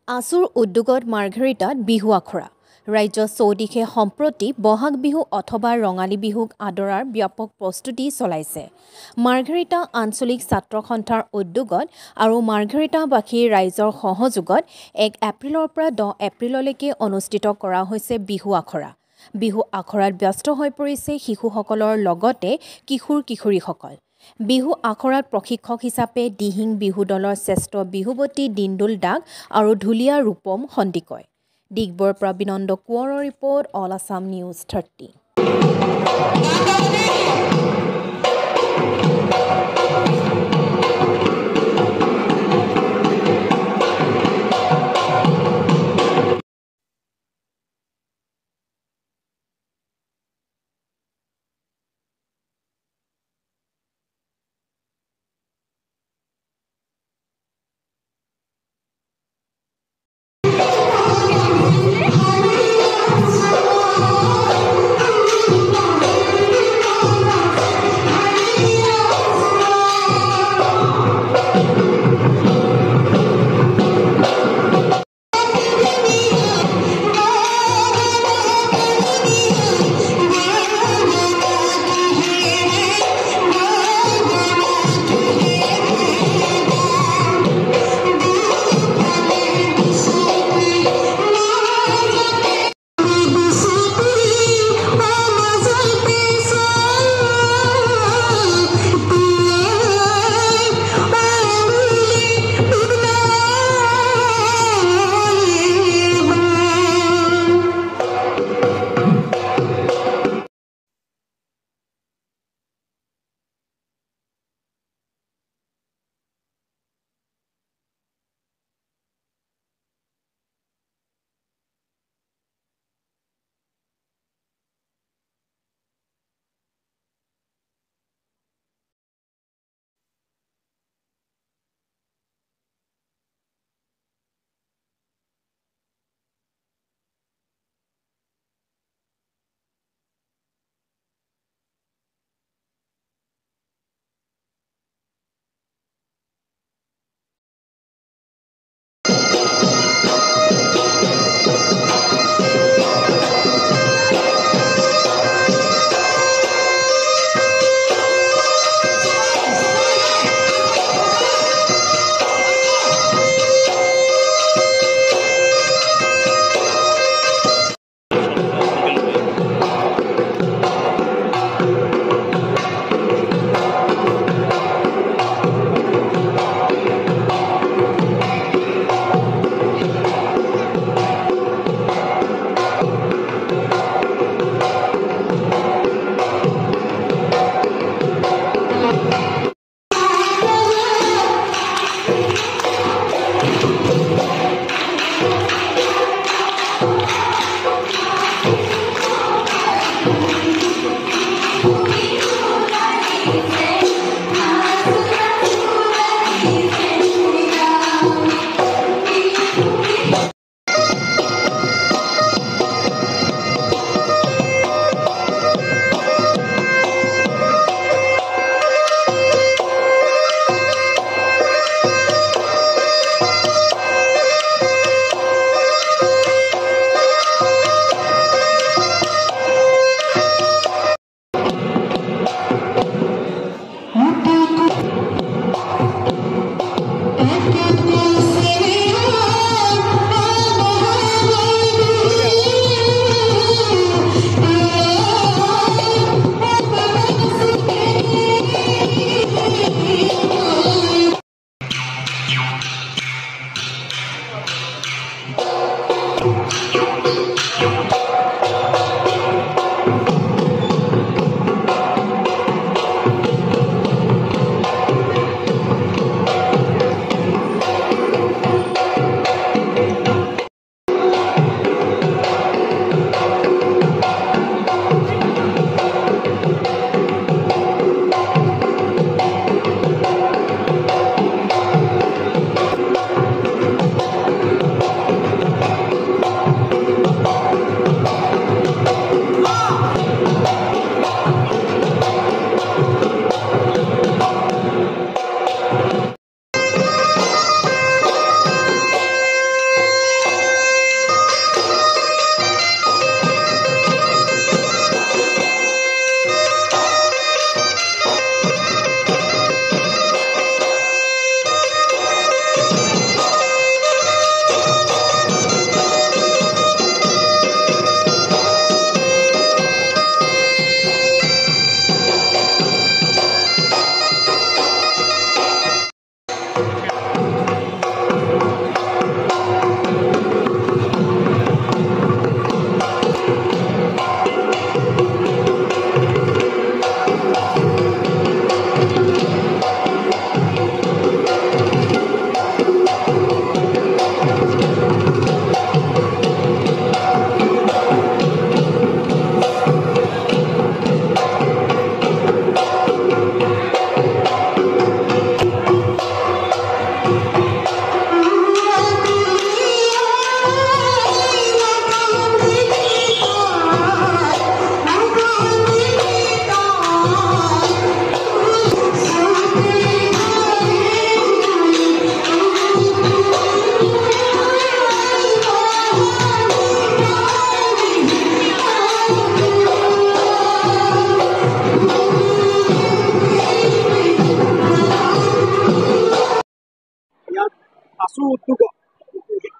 আছুৰ উদ্যোগত মাৰ্ঘেৰিটাত বিহু আখৰা ৰাজ্য চৌদিশে সম্প্ৰতি বহাগ বিহু অথবা ৰঙালী বিহুক আদৰাৰ ব্যাপক প্ৰস্তুতি চলাইছে। মাৰ্ঘেৰিটা আঞ্চলিক ছাত্ৰ সন্থাৰ উদ্যোগত আৰু মাৰ্ঘেৰিটাবাসীৰ ৰাইজৰ সহযোগত 1 এপ্ৰিলৰ পৰা 10 এপ্ৰিললৈকে অনুষ্ঠিত কৰা হৈছে বিহু আখৰা। বিহু আখৰাত ব্যস্ত হৈ পৰিছে শিশুসকলৰ লগতে কিশোৰ-কিশোৰীসকল। বিহু আখৰাত প্ৰশিক্ষক হিচাপে দিহিং বিহু দলৰ শ্ৰেষ্ঠ বিহুৱতী দিনদুল দাগ আৰু ঢুলীয়া ৰূপম সন্দিকৈ। ডিগবৈৰ পৰা বিনন্দ কোঁৱৰৰ ৰিপৰ্ট, অল আছাম নিউজ 30।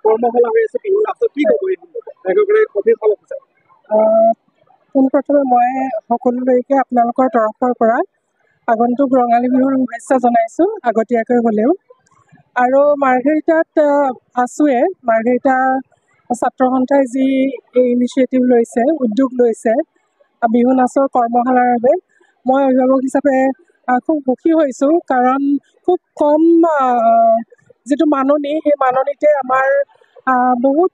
কৰ্মশালা হৈ আছে বিহু নাচত কি ক'ব একেবাৰে কঠিন ফল হৈছে। পোনপ্ৰথমে মই সকলোলৈকে আপোনালোকৰ তৰফৰ পৰা আগন্তুক ৰঙালী বিহুৰ শুভেচ্ছা জনাইছোঁ আগতীয়াকৈ হ'লেও। আৰু মাৰ্ঘেৰিটাত আছোঁৱে, মাৰ্ঘেৰিটা ছাত্ৰ সন্থাই যি এই ইনিচিয়েটিভ লৈছে, উদ্যোগ লৈছে বিহু নাচৰ কৰ্মশালাৰ বাবে, মই অভিভাৱক হিচাপে খুব সুখী হৈছোঁ। কাৰণ খুব কম যিটো মাননি, সেই মাননিতে আমাৰ বহুত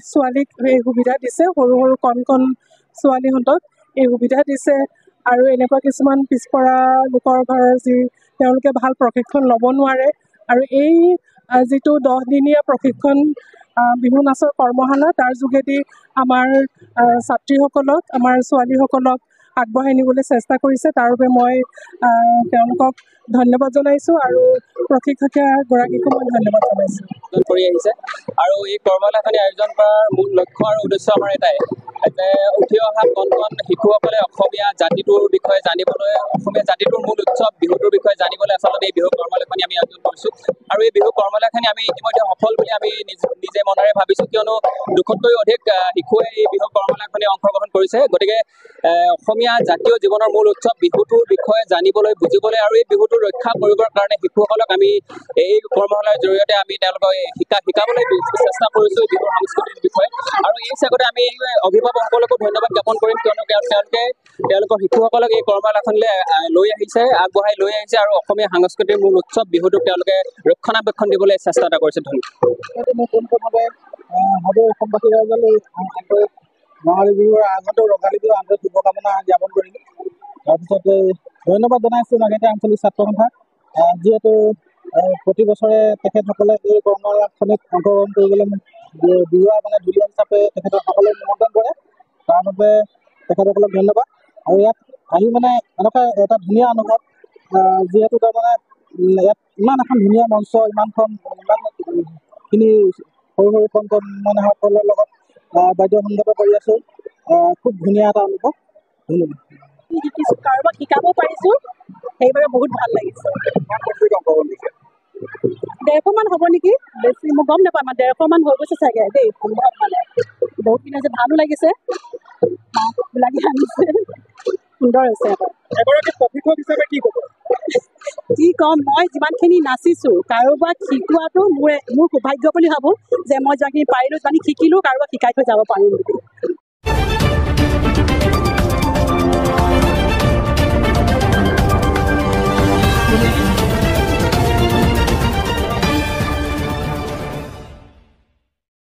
ছোৱালীক এই সুবিধা দিছে, সৰু সৰু কণ ছোৱালীহঁতক এই সুবিধা দিছে। আৰু এনেকুৱা কিছুমান পিছপৰা লোকৰ ঘৰৰ তেওঁলোকে ভাল প্ৰশিক্ষণ ল'ব নোৱাৰে, আৰু এই যিটো 10 দিনীয়া প্ৰশিক্ষণ বিহু নাচৰ কৰ্মশালা, তাৰ যোগেদি আমাৰ ছাত্ৰীসকলক, আমাৰ ছোৱালীসকলক আগবঢ়াই নিবলৈ চেষ্টা কৰিছে। তাৰ বাবে মই তেওঁলোকক ধন্যবাদ জনাইছোঁ আৰু প্ৰশিক্ষকগৰাকীকো মই ধন্যবাদ জনাইছোঁ। কৰি আহিছে আৰু এই কৰ্মশালাখনি আয়োজন কৰাৰ মূল লক্ষ্য আৰু উদ্দেশ্য আমাৰ এটাই যে উঠি অহা কণ শিশুসকলে অসমীয়া জাতিটোৰ বিষয়ে জানিবলৈ, অসমীয়া জাতিটোৰ মূল উৎসৱ বিহুটোৰ বিষয়ে জানিবলৈ আচলতে এই বিহু কৰ্মশালাখনি আমি আয়োজন কৰিছোঁ। আৰু এই বিহু কৰ্মশালাখনি আমি ইতিমধ্যে সফল বুলি আমি নিজে মনেৰে ভাবিছোঁ, কিয়নো 200তকৈও অধিক শিশুৱে এই বিহু কৰ্মশালাখনি অংশগ্ৰহণ কৰিছে। গতিকে অসমীয়া জাতীয় জীৱনৰ মূল উৎসৱ বিহুটোৰ বিষয়ে জানিবলৈ, বুজিবলৈ আৰু এই বিহুটো ৰক্ষা কৰিবৰ কাৰণে শিশুসকলক আমি এই কৰ্মশালাৰ জৰিয়তে আমি তেওঁলোকক শিকাবলৈ চেষ্টা কৰিছোঁ বিহুৰ সাংস্কৃতিক বিষয়ে। আৰু এই হিচাপতে আমি অভিভাৱকসকলকো ধন্যবাদ জ্ঞাপন কৰিম, কিয়নো তেওঁলোকৰ শিশুসকলক এই কৰ্মশালাখনলৈ আগবঢ়াই লৈ আহিছে আৰু অসমীয়া সাংস্কৃতিৰ মূল উৎসৱ বিহুটোক তেওঁলোকে ৰক্ষণাবেক্ষণ দিবলৈ চেষ্টা এটা কৰিছে। পোনপ্ৰথমে হ'ব অসমবাসী ৰাইজলৈ ৰঙালী বিহুৰ আগতে ৰঙালী বিহুৰ আন্তৰিক শুভকামনা জ্ঞাপন কৰিম। তাৰপিছতে ধন্যবাদ জনাইছোঁ মাৰ্ঘেৰিটা আঞ্চলিক ছাত্ৰ সন্থাক, যিহেতু প্ৰতি বছৰে তেখেতসকলে এই কৰ্মশালাখনিত অংশগ্ৰহণ কৰিবলৈ বিহুৱা ঢুলীয়া হিচাপে তেখেতসকলে নিমন্ত্ৰণ কৰে। তাৰ বাবে তেখেতসকলক ধন্যবাদ। আৰু ইয়াত আহি এনেকুৱা এটা ধুনীয়া অনুভৱ, যিহেতু তাৰমানে ইয়াত ইমান এখন ধুনীয়া মঞ্চ, ইমানখিনি সৰু কণ সকলৰ লগত বাদ্য সংগত কৰি আছোঁ, খুব ধুনীয়া এটা অনুভৱ। ধন্যবাদ। শিকিছোঁ, কাৰোবাক শিকাব পাৰিছোঁ, সেইবাবে বহুত ভাল লাগিছে। 150মান হ'ব নেকি, বেছি মই গম নাপাওঁ, 150মান হৈ গৈছে চাগে দেই, সম্ভৱ বহুতখিনি আছে, ভালো লাগিছে, লাগি আনিছে, সুন্দৰ হৈছে। এগৰাকী প্ৰশিক্ষক হিচাপে কি ক'ব? কি ক'ম, মই যিমানখিনি নাচিছোঁ, কাৰোবাক শিকোৱাটো মোৰ সৌভাগ্য বুলি ভাবোঁ, যে মই যিমানখিনি পাৰিলোঁ, যিমানখিনি শিকিলোঁ, কাৰোবাক শিকাই থৈ যাব পাৰোঁ বুলি।